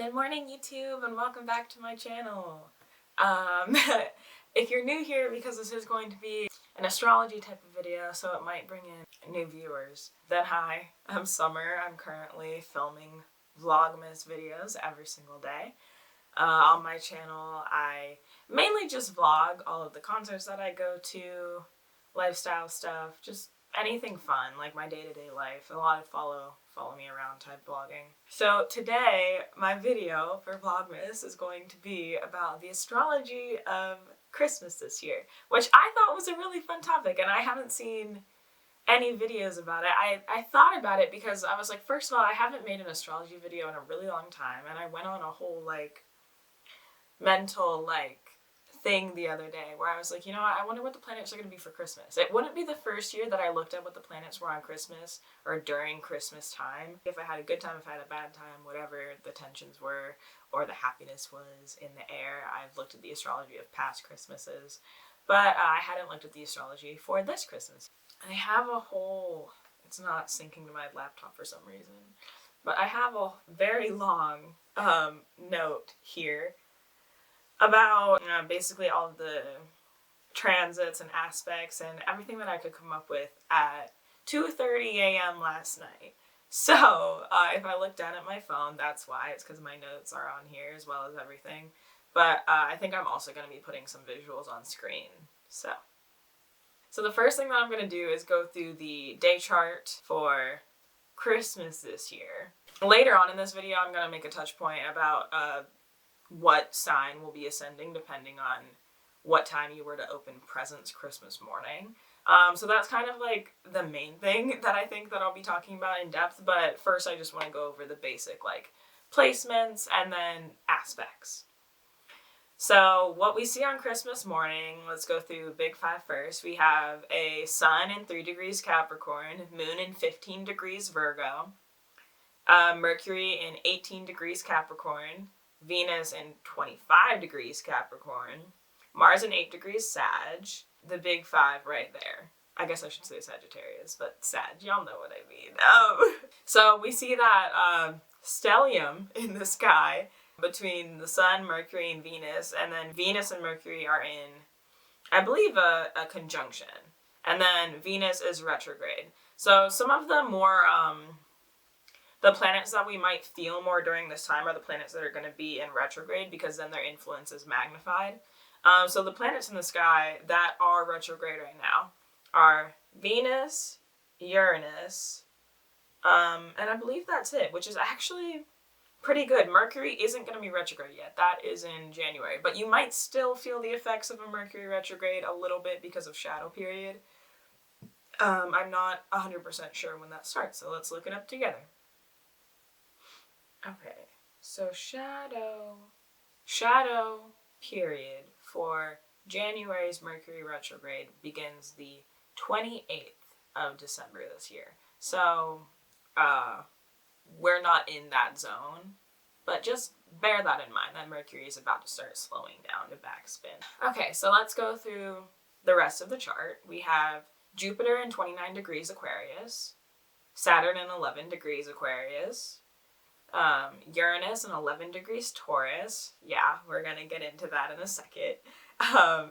Good morning, YouTube, and welcome back to my channel. If you're new here, because this is going to be an astrology type of video, so it might bring in new viewers, then hi, I'm Summer. I'm currently filming vlogmas videos every single day. On my channel, I mainly just vlog all of the concerts that I go to, lifestyle stuff, just anything fun, like my day-to-day life. A lot of follow me around type vlogging. So today, my video for Vlogmas is going to be about the astrology of Christmas this year, which I thought was a really fun topic, and I haven't seen any videos about it. I thought about it because I was like, first of all, I haven't made an astrology video in a really long time, and I went on a whole mental thing the other day where I was like, you know what, I wonder what the planets are going to be for Christmas. It wouldn't be the first year that I looked at what the planets were on Christmas or during Christmas time. If I had a good time, if I had a bad time, whatever the tensions were or the happiness was in the air, I've looked at the astrology of past Christmases, but I hadn't looked at the astrology for this Christmas. I have a whole, it's not syncing to my laptop for some reason, but I have a very long note here about basically all of the transits and aspects and everything that I could come up with at 2:30 a.m. last night. So if I look down at my phone, that's why. It's because my notes are on here as well as everything. But I think I'm also going to be putting some visuals on screen. So the first thing that I'm going to do is go through the day chart for Christmas this year. Later on in this video, I'm going to make a touch point about what sign will be ascending depending on what time you were to open presents Christmas morning. So that's kind of like the main thing that I think that I'll be talking about in depth, but first I just want to go over the basic placements and then aspects. So what we see on Christmas morning, let's go through Big Five first. We have a sun in 3 degrees Capricorn, moon in 15 degrees Virgo, Mercury in 18 degrees Capricorn, Venus in 25 degrees Capricorn, Mars in 8 degrees Sag, the big five right there. I guess I should say Sagittarius, but Sag, y'all know what I mean. So we see that stellium in the sky between the Sun, Mercury, and Venus, and then Venus and Mercury are in, I believe, a conjunction, and then Venus is retrograde. So some of the more the planets that we might feel more during this time are the planets that are going to be in retrograde, because then their influence is magnified. So the planets in the sky that are retrograde right now are Venus, Uranus, and I believe that's it, which is actually pretty good. Mercury isn't going to be retrograde yet. That is in January. But you might still feel the effects of a Mercury retrograde a little bit because of shadow period. I'm not 100% sure when that starts, so let's look it up together. Okay, so shadow period for January's Mercury retrograde begins the 28th of December this year. So we're not in that zone, but just bear that in mind that Mercury is about to start slowing down to backspin. Okay, so let's go through the rest of the chart. We have Jupiter in 29 degrees Aquarius, Saturn in 11 degrees Aquarius, Uranus in 11 degrees Taurus. Yeah, we're gonna get into that in a second.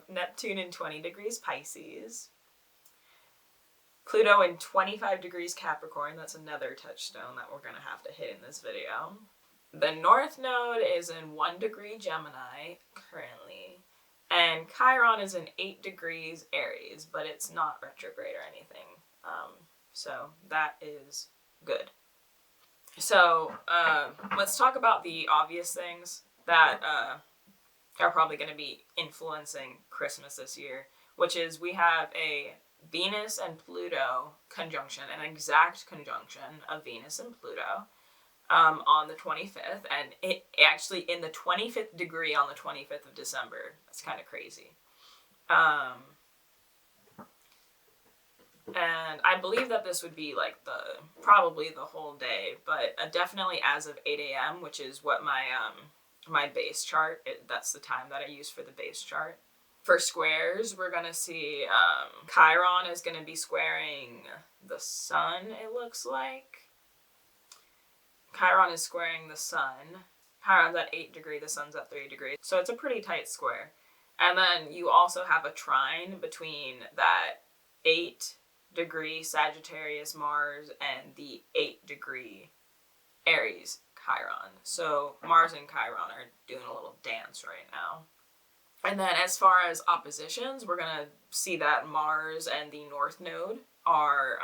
Neptune in 20 degrees Pisces. Pluto in 25 degrees Capricorn. That's another touchstone that we're gonna have to hit in this video. The North Node is in 1 degree Gemini currently. And Chiron is in 8 degrees Aries, but it's not retrograde or anything. So that is good. So let's talk about the obvious things that are probably going to be influencing Christmas this year, which is we have a Venus and Pluto conjunction, an exact conjunction of Venus and Pluto on the 25th, and it actually in the 25th degree on the 25th of December. That's kind of crazy. And I believe that this would be probably the whole day, but definitely as of 8 a.m., which is what my base chart, that's the time that I use for the base chart. For squares, we're going to see Chiron is going to be squaring the sun, it looks like. Chiron is squaring the sun. Chiron's at 8 degrees, the sun's at 3 degrees. So it's a pretty tight square. And then you also have a trine between that 8 degree Sagittarius Mars and the 8 degree Aries Chiron. So Mars and Chiron are doing a little dance right now. And then as far as oppositions, we're going to see that Mars and the North Node are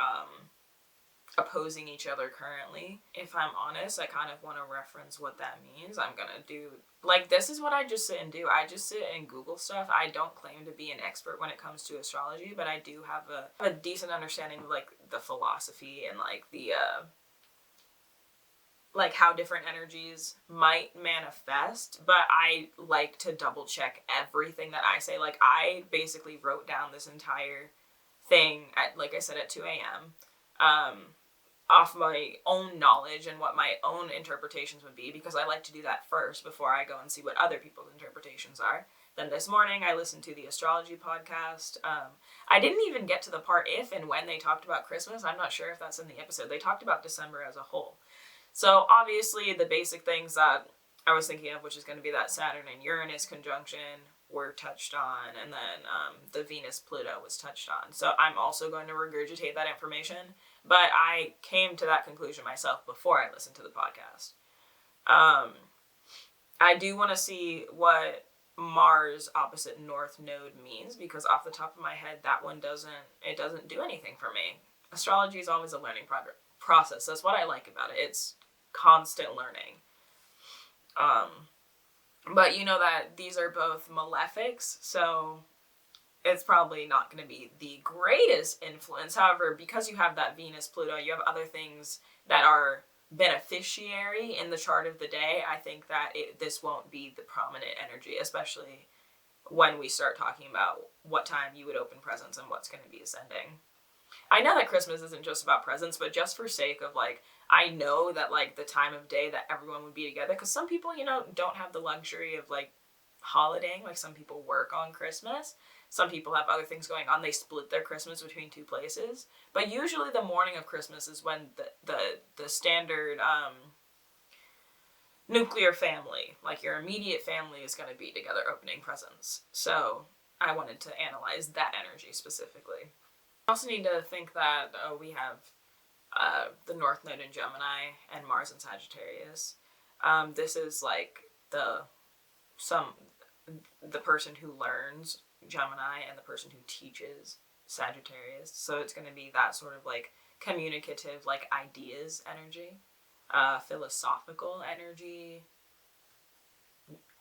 opposing each other currently. If I'm honest, I kind of want to reference what that means. I'm going to do, like, this is what I just sit and do. I just sit and Google stuff. I don't claim to be an expert when it comes to astrology, but I do have a decent understanding of, like, the philosophy and, like, the, like, how different energies might manifest, but I like to double check everything that I say. Like, I basically wrote down this entire thing at, like I said, at 2 a.m. Off my own knowledge and what my own interpretations would be, because I like to do that first before I go and see what other people's interpretations are. Then this morning I listened to the astrology podcast. I didn't even get to the part if and when they talked about Christmas. I'm not sure if that's in the episode. They talked about December as a whole. So obviously the basic things that I was thinking of, which is going to be that Saturn and Uranus conjunction, were touched on, and then the Venus-Pluto was touched on. So I'm also going to regurgitate that information, but I came to that conclusion myself before I listened to the podcast. I do want to see what Mars opposite North Node means, because off the top of my head, that one doesn't do anything for me. Astrology is always a learning process. That's what I like about it. It's constant learning. But you know that these are both malefics, so it's probably not going to be the greatest influence. However, because you have that Venus-Pluto, you have other things that are beneficiary in the chart of the day. I think that this won't be the prominent energy, especially when we start talking about what time you would open presents and what's going to be ascending. I know that Christmas isn't just about presents, but just for sake of, like, I know that, like, the time of day that everyone would be together, because some people, you know, don't have the luxury of, like, holidaying. Like, some people work on Christmas. Some people have other things going on. They split their Christmas between two places. But usually the morning of Christmas is when the standard nuclear family, like your immediate family, is going to be together opening presents. So I wanted to analyze that energy specifically. I also need to think that we have the North Node in Gemini and Mars in Sagittarius. This is like the person who learns Gemini and the person who teaches Sagittarius. So it's going to be that sort of like communicative, like ideas energy, philosophical energy,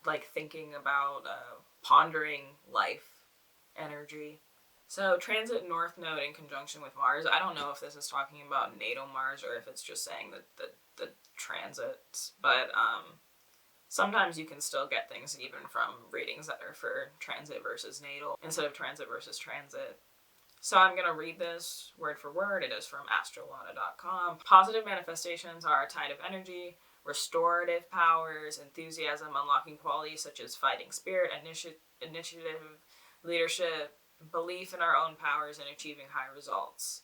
like thinking about pondering life energy. So transit North Node in conjunction with Mars. I don't know if this is talking about natal Mars or if it's just saying that the transits, but sometimes you can still get things even from readings that are for transit versus natal instead of transit versus transit. So I'm going to read this word for word. It is from astrologically.com. Positive manifestations are a tide of energy, restorative powers, enthusiasm, unlocking qualities such as fighting spirit, initiative, leadership, belief in our own powers, and achieving high results.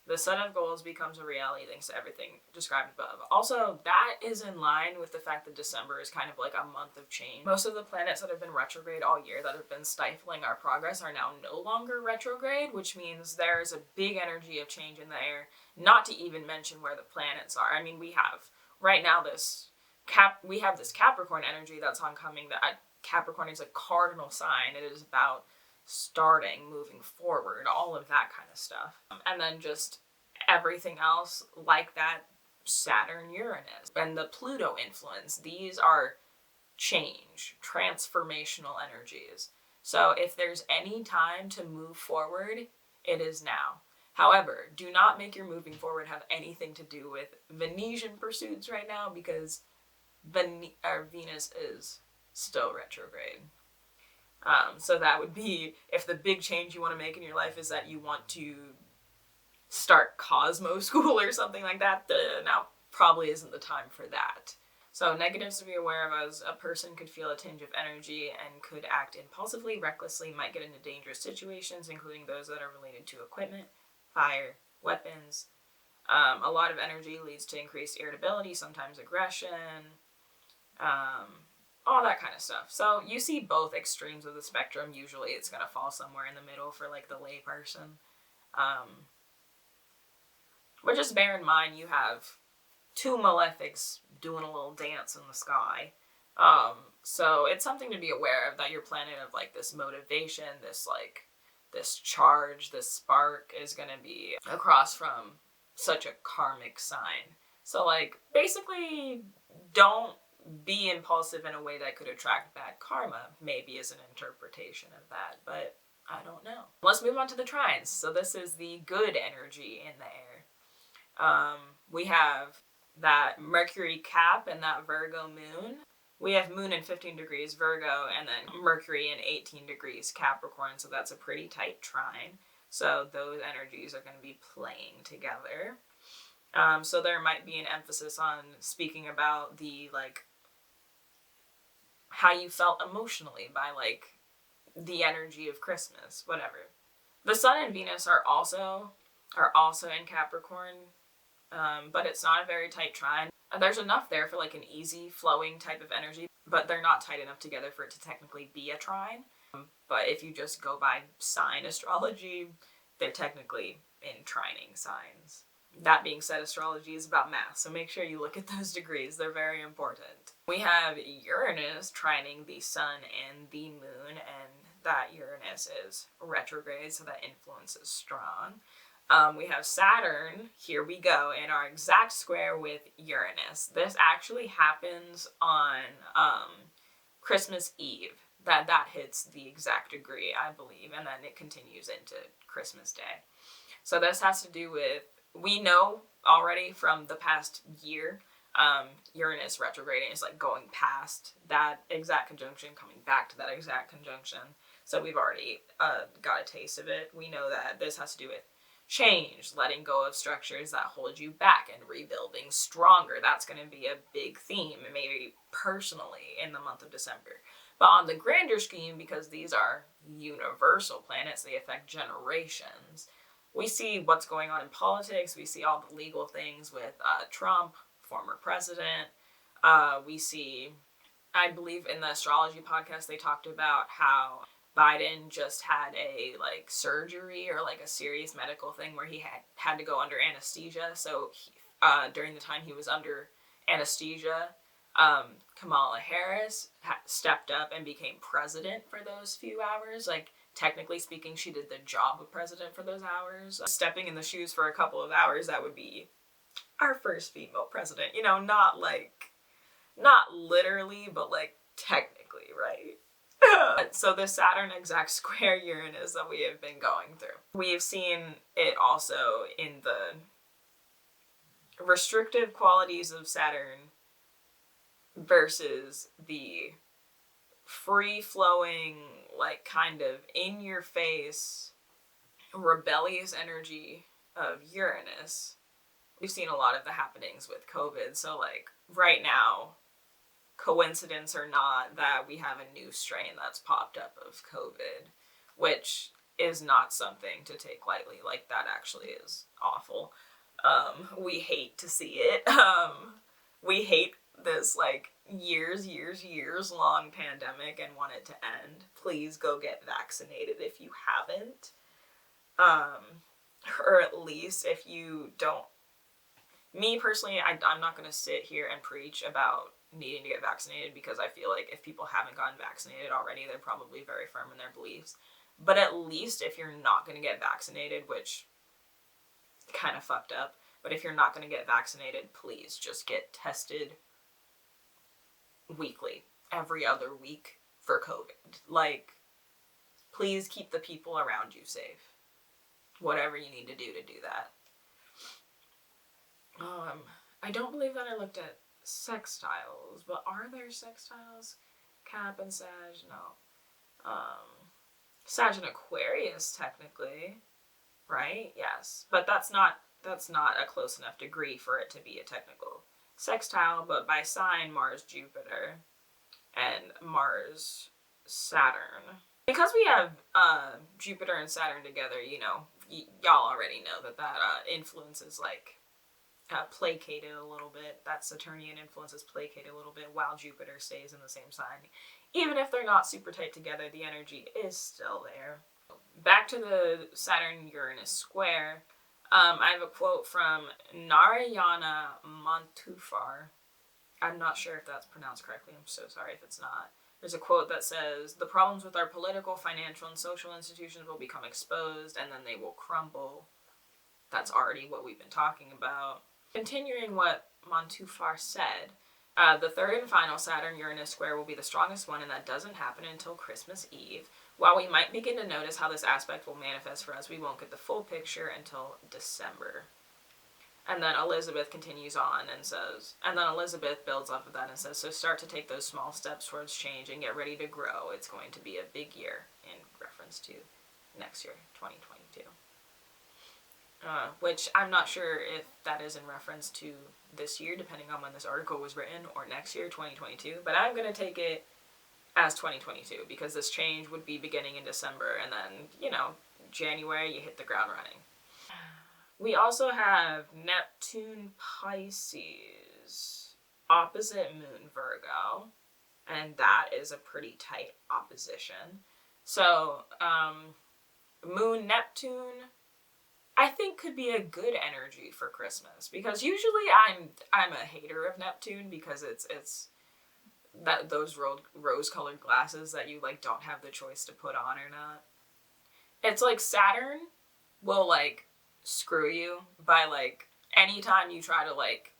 The set of goals becomes a reality thanks to everything described above. Also, that is in line with the fact that December is kind of like a month of change. Most of the planets that have been retrograde all year that have been stifling our progress are now no longer retrograde, which means there's a big energy of change in the air, not to even mention where the planets are. I mean, we have right now this Capricorn energy that's oncoming. That Capricorn is a cardinal sign. It is about starting, moving forward, all of that kind of stuff. And then just everything else like that, Saturn-Uranus and the Pluto influence. These are change, transformational energies. So if there's any time to move forward, it is now. However, do not make your moving forward have anything to do with Venetian pursuits right now, because Venus is still retrograde. So that would be, if the big change you want to make in your life is that you want to start Cosmo school or something like that, now probably isn't the time for that. So negatives to be aware of as a person could feel a tinge of energy and could act impulsively, recklessly, might get into dangerous situations, including those that are related to equipment, fire, weapons. A lot of energy leads to increased irritability, sometimes aggression. all that kind of stuff. So you see both extremes of the spectrum. Usually it's going to fall somewhere in the middle for like the lay person. But just bear in mind you have two malefics doing a little dance in the sky. So it's something to be aware of, that your planet of like this motivation, this charge, this spark is going to be across from such a karmic sign. So like basically don't be impulsive in a way that could attract bad karma, maybe is an interpretation of that, but I don't know. Let's move on to the trines. So this is the good energy in the air. We have that Mercury cap and that Virgo moon. We have moon in 15 degrees Virgo and then Mercury in 18 degrees Capricorn, so that's a pretty tight trine. So those energies are going to be playing together. So there might be an emphasis on speaking about the like how you felt emotionally by like the energy of Christmas, whatever. The Sun and Venus are also in Capricorn, but it's not a very tight trine. There's enough there for like an easy flowing type of energy, but they're not tight enough together for it to technically be a trine. But if you just go by sign astrology, they're technically in trining signs. That being said, astrology is about math, so make sure you look at those degrees. They're very important. We have Uranus trining the Sun and the Moon, and that Uranus is retrograde, so that influence is strong. We have Saturn, here we go, in our exact square with Uranus. This actually happens on Christmas Eve. That hits the exact degree, I believe, and then it continues into Christmas Day. So this has to do with, we know already from the past year, Uranus retrograding is like going past that exact conjunction, coming back to that exact conjunction. So we've already got a taste of it. We know that this has to do with change, letting go of structures that hold you back, and rebuilding stronger. That's going to be a big theme, maybe personally, in the month of December. But on the grander scheme, because these are universal planets, they affect generations. We see what's going on in politics. We see all the legal things with Trump, former president. We see, I believe in the astrology podcast, they talked about how Biden just had a like surgery or like a serious medical thing where he had to go under anesthesia. So during the time he was under anesthesia, Kamala Harris stepped up and became president for those few hours. Like, technically speaking, she did the job of president for those hours. Stepping in the shoes for a couple of hours, that would be our first female president. You know, not literally, but like technically, right? So the Saturn exact square Uranus that we have been going through. We have seen it also in the restrictive qualities of Saturn versus the free-flowing, like kind of in-your-face, rebellious energy of Uranus. We've seen a lot of the happenings with COVID, so like right now, coincidence or not, that we have a new strain that's popped up of COVID, which is not something to take lightly. Like, that actually is awful. We hate to see it. We hate this like years long pandemic and want it to end. Please go get vaccinated if you haven't. Or at least if you don't. Me personally, I'm not going to sit here and preach about needing to get vaccinated, because I feel like if people haven't gotten vaccinated already, they're probably very firm in their beliefs. But at least if you're not going to get vaccinated, which kind of fucked up, but if you're not going to get vaccinated, please just get tested weekly, every other week for COVID. Like, please keep the people around you safe. Whatever you need to do that. I don't believe that I looked at sextiles, but are there sextiles? Cap and Sag, no. Sag and Aquarius, technically, right? Yes, but that's not a close enough degree for it to be a technical sextile, but by sign, Mars, Jupiter, and Mars, Saturn. Because we have Jupiter and Saturn together, you know, y'all already know that influences like placated a little bit. That Saturnian influence is placated a little bit while Jupiter stays in the same sign. Even if they're not super tight together, the energy is still there. Back to the Saturn-Uranus square, I have a quote from Narayana Montufar. I'm not sure if that's pronounced correctly. I'm so sorry if it's not. There's a quote that says, "The problems with our political, financial, and social institutions will become exposed, and then they will crumble." That's already what we've been talking about. Continuing what Montufar said, the third and final Saturn-Uranus square will be the strongest one, and that doesn't happen until Christmas Eve. While we might begin to notice how this aspect will manifest for us, we won't get the full picture until December. And then Elizabeth continues on and says, and then Elizabeth builds off of that and says, so start to take those small steps towards change and get ready to grow. It's going to be a big year, in reference to next year, 2022. Which I'm not sure if that is in reference to this year, depending on when this article was written, or next year, 2022. But I'm going to take it as 2022, because this change would be beginning in December, and then, you know, January, you hit the ground running. We also have Neptune Pisces, opposite Moon Virgo, and that is a pretty tight opposition. So, Moon Neptune, I think, could be a good energy for Christmas, because usually I'm a hater of Neptune, because it's that those rose-colored glasses that you like don't have the choice to put on or not. It's like Saturn will like screw you by like anytime you try to like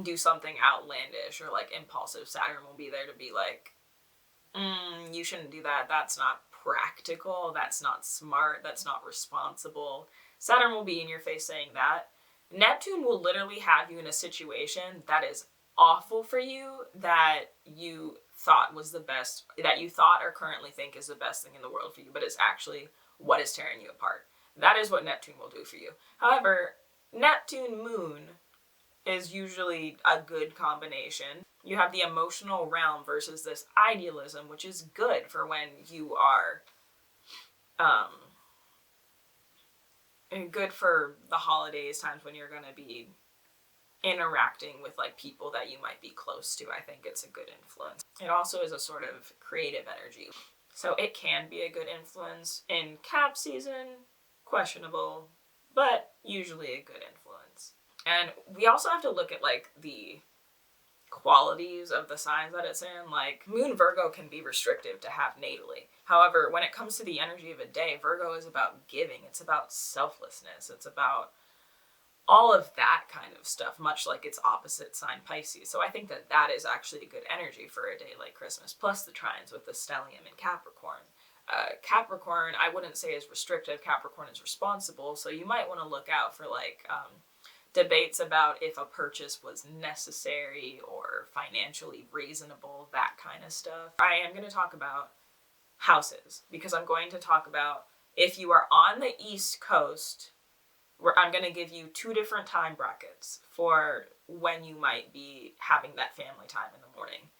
do something outlandish or like impulsive. Saturn will be there to be like, you shouldn't do that. That's not practical. That's not smart. That's not responsible. Saturn will be in your face saying that. Neptune will literally have you in a situation that is awful for you, that you thought was the best, that you thought or currently think is the best thing in the world for you, but it's actually what is tearing you apart. That is what Neptune will do for you. However, Neptune Moon is usually a good combination. You have the emotional realm versus this idealism, which is good for when you are, good for the holidays, times when you're going to be interacting with like people that you might be close to. I think it's a good influence. It also is a sort of creative energy, so it can be a good influence. In Cap season, questionable, but usually a good influence. And we also have to look at like the qualities of the signs that it's in. Like Moon Virgo can be restrictive to have natally. However, when it comes to the energy of a day, Virgo is about giving. It's about selflessness. It's about all of that kind of stuff, much like its opposite sign Pisces. So I think that that is actually a good energy for a day like Christmas, plus the trines with the stellium in Capricorn. Capricorn, I wouldn't say is restrictive. Capricorn is responsible, so you might want to look out for like debates about if a purchase was necessary or financially reasonable, that kind of stuff. I am going to talk about houses, because I'm going to talk about if you are on the East Coast, where I'm going to give you two different time brackets for when you might be having that family time in the morning.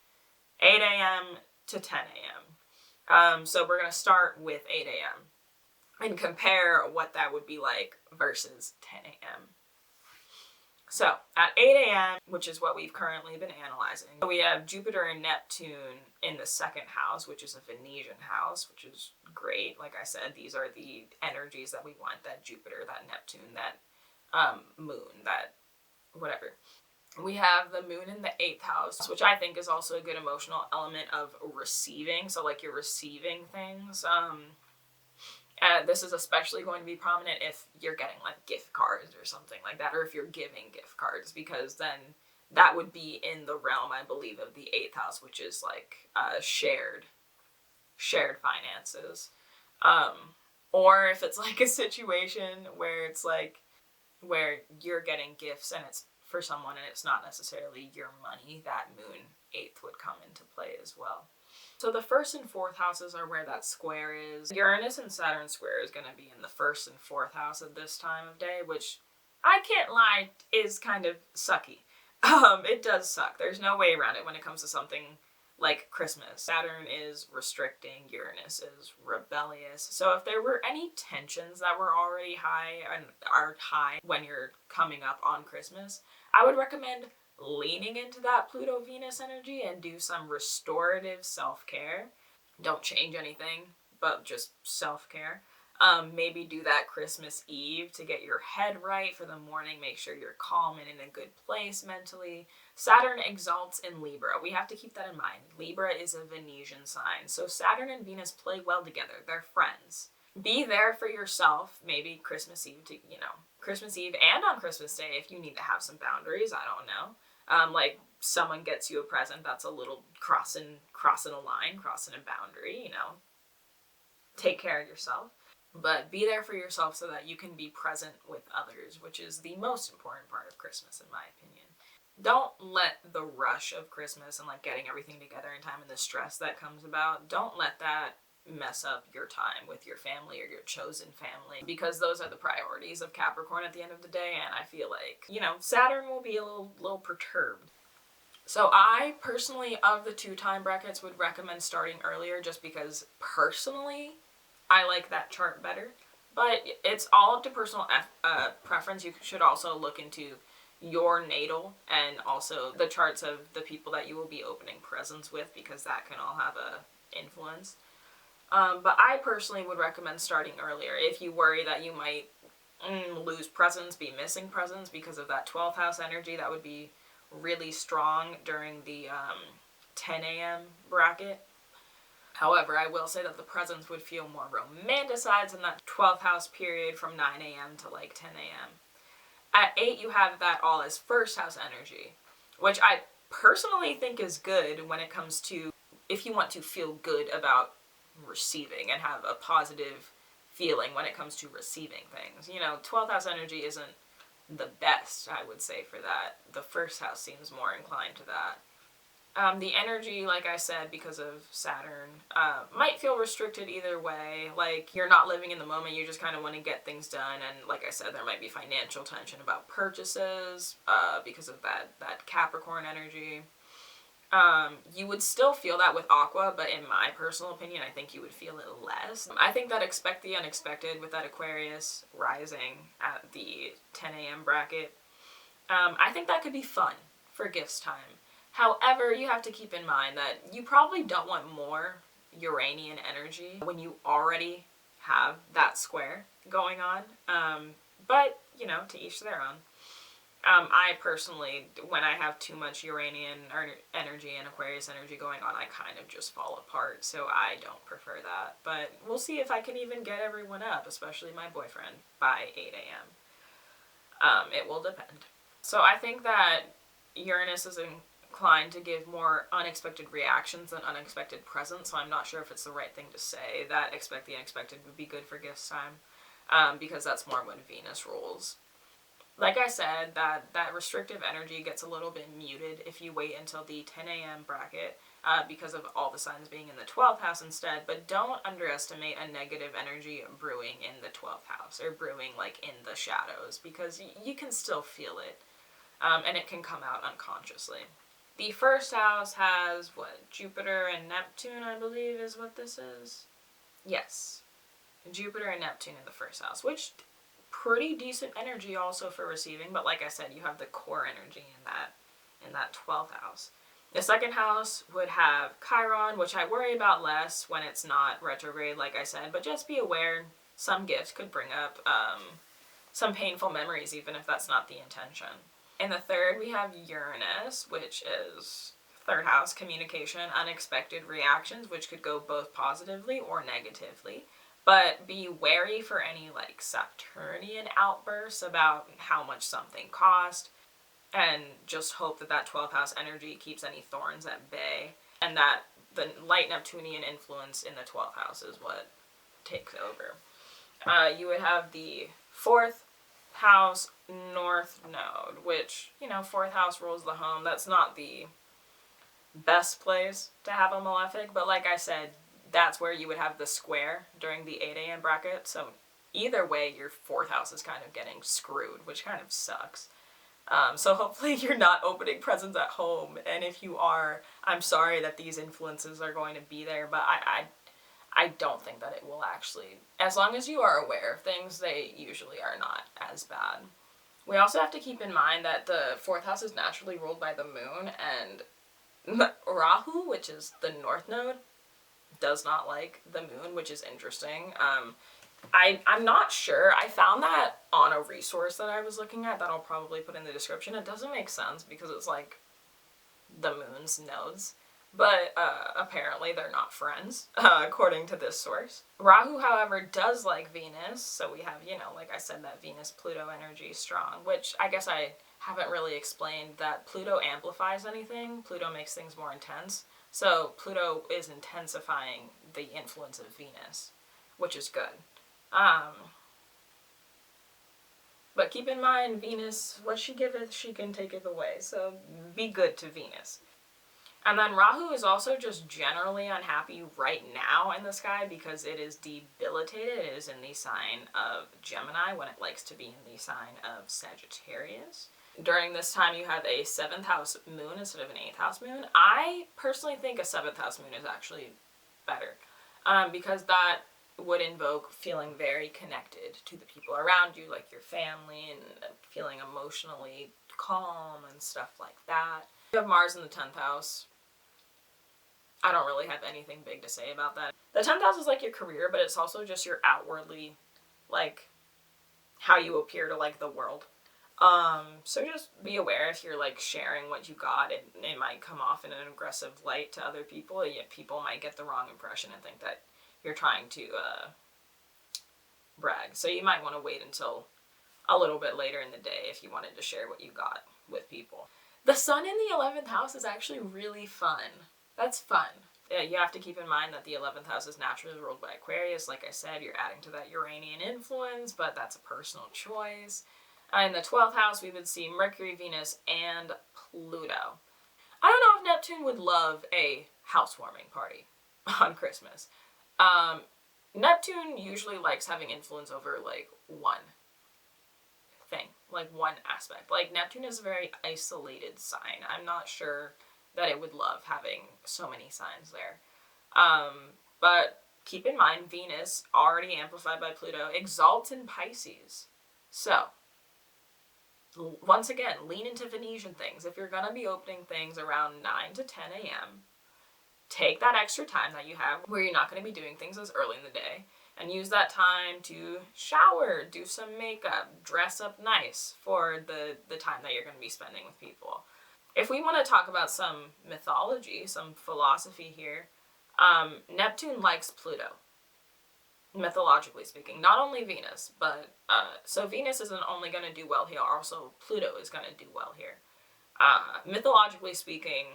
8 a.m. to 10 a.m. So we're going to start with 8 a.m. and compare what that would be like versus 10 a.m. So at 8 a.m., which is what we've currently been analyzing, we have Jupiter and Neptune in the second house, which is a Venusian house, which is great. Like I said, these are the energies that we want, that Jupiter, that Neptune, that moon, that whatever. We have the moon in the 8th house, which I think is also a good emotional element of receiving. So like you're receiving things. This is especially going to be prominent if you're getting like gift cards or something like that, or if you're giving gift cards, because then that would be in the realm, I believe, of the 8th house, which is like shared finances. Or if it's like a situation where it's like where you're getting gifts and it's for someone and it's not necessarily your money, that moon 8th would come into play as well. So the 1st and 4th houses are where that square is. Uranus and Saturn square is going to be in the 1st and 4th house at this time of day, which I can't lie is kind of sucky. It does suck. There's no way around it when it comes to something like Christmas. Saturn is restricting, Uranus is rebellious. So if there were any tensions that were already high and are high when you're coming up on Christmas, I would recommend leaning into that Pluto-Venus energy and do some restorative self-care. Don't change anything, but just self-care. Maybe do that Christmas Eve to get your head right for the morning. Make sure you're calm and in a good place mentally. Saturn exalts in Libra. We have to keep that in mind. Libra is a Venusian sign. So Saturn and Venus play well together. They're friends. Be there for yourself, maybe Christmas Eve Christmas Eve and on Christmas Day if you need to have some boundaries. I don't know. Like someone gets you a present that's a little crossing a line, crossing a boundary, Take care of yourself. But be there for yourself so that you can be present with others, which is the most important part of Christmas, in my opinion. Don't let the rush of Christmas and like getting everything together in time and the stress that comes about, don't let that mess up your time with your family or your chosen family, because those are the priorities of Capricorn at the end of the day. And I feel like, Saturn will be a little perturbed. So I personally, of the 2 time brackets, would recommend starting earlier just because personally I like that chart better, but it's all up to personal preference. You should also look into your natal and also the charts of the people that you will be opening presents with, because that can all have a influence. But I personally would recommend starting earlier if you worry that you might lose presents, be missing presents because of that 12th house energy. That would be really strong during the 10 a.m. bracket. However, I will say that the presents would feel more romanticized in that 12th house period from 9 a.m. to like 10 a.m. At 8, you have that all as first house energy, which I personally think is good when it comes to if you want to feel good about receiving and have a positive feeling when it comes to receiving things. 12th house energy isn't the best, I would say, for that. The first house seems more inclined to that. The energy, like I said, because of Saturn, might feel restricted either way. Like, you're not living in the moment, you just kind of want to get things done, and like I said, there might be financial tension about purchases, because of that Capricorn energy. You would still feel that with Aqua, but in my personal opinion, I think you would feel it less. I think that expect the unexpected with that Aquarius rising at the 10 a.m. bracket, I think that could be fun for gifts time. However, you have to keep in mind that you probably don't want more Uranian energy when you already have that square going on. But, to each their own. I personally, when I have too much Uranian energy and Aquarius energy going on, I kind of just fall apart, so I don't prefer that. But we'll see if I can even get everyone up, especially my boyfriend, by 8 a.m. It will depend. So I think that Uranus is inclined to give more unexpected reactions than unexpected presents, so I'm not sure if it's the right thing to say that expect the unexpected would be good for gifts time, because that's more when Venus rules. Like I said, that restrictive energy gets a little bit muted if you wait until the 10 a.m. bracket, because of all the signs being in the 12th house instead, but don't underestimate a negative energy brewing in the 12th house, or brewing like in the shadows, because you can still feel it, and it can come out unconsciously. The first house has, Jupiter and Neptune, I believe is what this is? Yes. Jupiter and Neptune in the first house, which pretty decent energy also for receiving, but like I said, you have the core energy in that 12th house. The second house would have Chiron, which I worry about less when it's not retrograde, like I said, but just be aware some gifts could bring up some painful memories, even if that's not the intention. In the third, we have Uranus, which is third house, communication, unexpected reactions, which could go both positively or negatively. But be wary for any Saturnian outbursts about how much something cost, and just hope that 12th house energy keeps any thorns at bay, and that the light Neptunian influence in the 12th house is what takes over. You would have the 4th house north node, which, 4th house rules the home. That's not the best place to have a malefic, but like I said, that's where you would have the square during the 8 a.m. bracket, so either way, your 4th house is kind of getting screwed, which kind of sucks. So hopefully you're not opening presents at home, and if you are, I'm sorry that these influences are going to be there, but I don't think that it will actually. As long as you are aware of things, they usually are not as bad. We also have to keep in mind that the 4th house is naturally ruled by the moon, and Rahu, which is the north node, does not like the moon, which is interesting. I'm not sure. I found that on a resource that I was looking at that I'll probably put in the description. It doesn't make sense because it's like the moon's nodes. But apparently they're not friends, according to this source. Rahu, however, does like Venus. So we have, you know, like I said, that Venus-Pluto energy strong, which I guess I haven't really explained that Pluto amplifies anything. Pluto makes things more intense. So Pluto is intensifying the influence of Venus, which is good. But keep in mind, Venus, what she giveth, she can taketh away. So be good to Venus. And then Rahu is also just generally unhappy right now in the sky because it is debilitated. It is in the sign of Gemini when it likes to be in the sign of Sagittarius. During this time you have a 7th house moon instead of an 8th house moon. I personally think a 7th house moon is actually better because that would invoke feeling very connected to the people around you, like your family, and feeling emotionally calm and stuff like that. You have Mars in the 10th house. I don't really have anything big to say about that. The 10th house is like your career, but it's also just your outwardly, like, how you appear to, like, the world. So just be aware if you're, like, sharing what you got, it might come off in an aggressive light to other people. Yet people might get the wrong impression and think that you're trying to, brag. So you might want to wait until a little bit later in the day if you wanted to share what you got with people. The sun in the 11th house is actually really fun. That's fun. Yeah, you have to keep in mind that the 11th house is naturally ruled by Aquarius. Like I said, you're adding to that Uranian influence, but that's a personal choice. In the 12th house, we would see Mercury, Venus, and Pluto. I don't know if Neptune would love a housewarming party on Christmas. Neptune usually likes having influence over, like, one thing, like one aspect. Like, Neptune is a very isolated sign. I'm not sure that it would love having so many signs there. But keep in mind, Venus, already amplified by Pluto, exalts in Pisces. So, once again, lean into Venetian things. If you're going to be opening things around 9 to 10 a.m., take that extra time that you have where you're not going to be doing things as early in the day and use that time to shower, do some makeup, dress up nice for the time that you're going to be spending with people. If we want to talk about some mythology, some philosophy here, Neptune likes Pluto, mythologically speaking. Not only Venus, but, so Venus isn't only going to do well here, also Pluto is going to do well here. Mythologically speaking,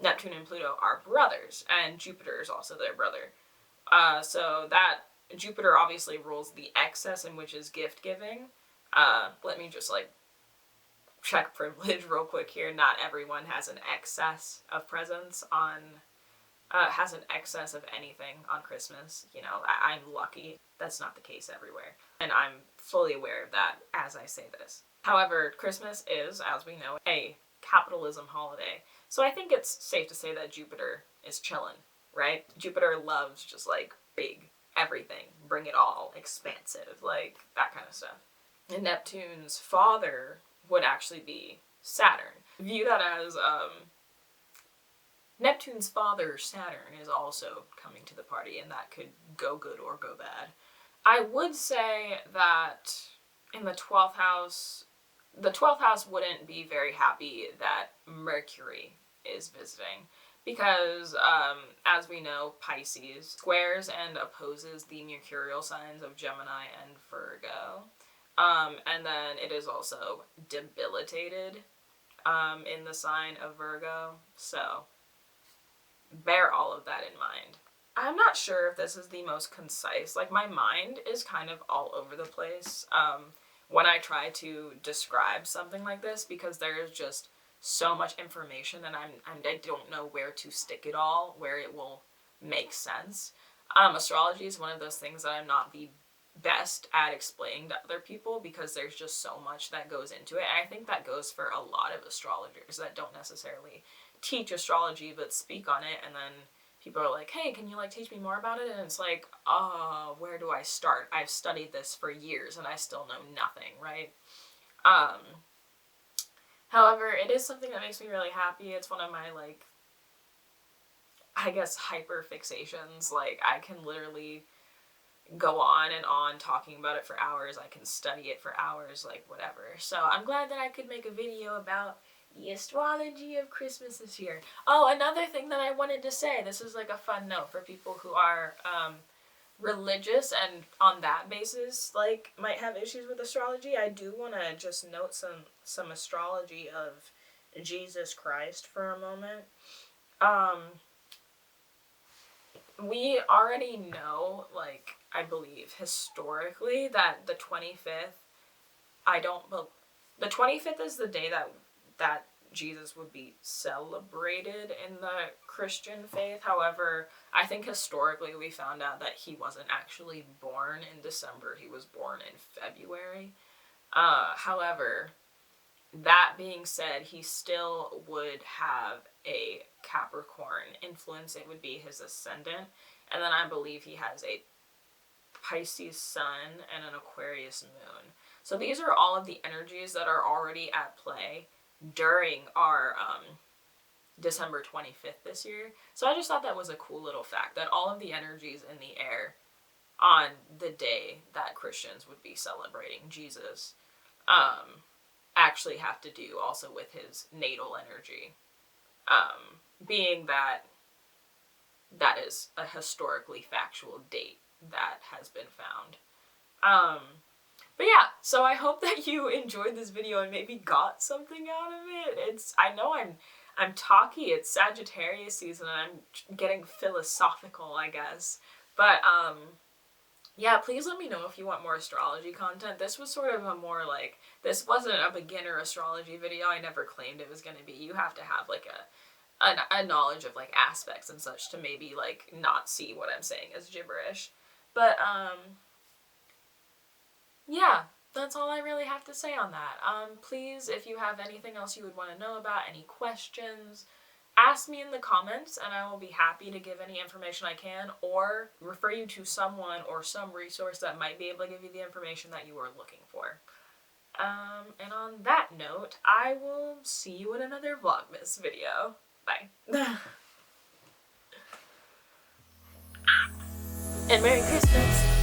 Neptune and Pluto are brothers, and Jupiter is also their brother. So that, Jupiter obviously rules the excess, in which is gift giving. Let me just, like, check privilege real quick here. Not everyone has an excess of presents on, has an excess of anything on Christmas. You know, I'm lucky. That's not the case everywhere. And I'm fully aware of that as I say this. However, Christmas is, as we know, a capitalism holiday. So I think it's safe to say that Jupiter is chillin', right? Jupiter loves just, like, big everything, bring it all, expansive, like, that kind of stuff. And Neptune's father would actually be Saturn. View that as, Neptune's father, Saturn, is also coming to the party, and that could go good or go bad. I would say that in the 12th house wouldn't be very happy that Mercury is visiting because, as we know, Pisces squares and opposes the mercurial signs of Gemini and Virgo. And then it is also debilitated in the sign of Virgo, so bear all of that in mind. I'm not sure if this is the most concise. Like, my mind is kind of all over the place when I try to describe something like this because there's just so much information and I don't know where to stick it all, where it will make sense. Astrology is one of those things that I'm not the best at explaining to other people, because there's just so much that goes into it. And I think that goes for a lot of astrologers that don't necessarily teach astrology but speak on it, and then people are like, hey, can you like teach me more about it? And it's like, where do I start? I've studied this for years and I still know nothing, right? However, it is something that makes me really happy. It's one of my, like, I guess, hyper fixations. Like, I can literally go on and on talking about it for hours. I can study it for hours, like, whatever. So I'm glad that I could make a video about the astrology of Christmas this year. Oh, another thing that I wanted to say, this is like a fun note for people who are religious and on that basis like might have issues with astrology. I do want to just note some astrology of Jesus Christ for a moment. We already know, like, I believe historically that the 25th, the 25th is the day that Jesus would be celebrated in the Christian faith. However, I think historically we found out that he wasn't actually born in December. He was born in February. However, that being said, he still would have a Capricorn influence. It would be his ascendant. And then I believe he has a Pisces sun and an Aquarius moon. So these are all of the energies that are already at play during our December 25th this year. So I just thought that was a cool little fact, that all of the energies in the air on the day that Christians would be celebrating Jesus actually have to do also with his natal energy, being that is a historically factual date that has been found. But yeah, so I hope that you enjoyed this video and maybe got something out of it. I know I'm talky, it's Sagittarius season and I'm getting philosophical, I guess. But yeah, please let me know if you want more astrology content. This was sort of a more like, this wasn't a beginner astrology video. I never claimed it was going to be. You have to have like a knowledge of like aspects and such to maybe like not see what I'm saying as gibberish. But yeah, that's all I really have to say on that. Please, if you have anything else you would want to know about, any questions, ask me in the comments and I will be happy to give any information I can, or refer you to someone or some resource that might be able to give you the information that you are looking for. And on that note, I will see you in another Vlogmas video. Bye. And Merry Christmas!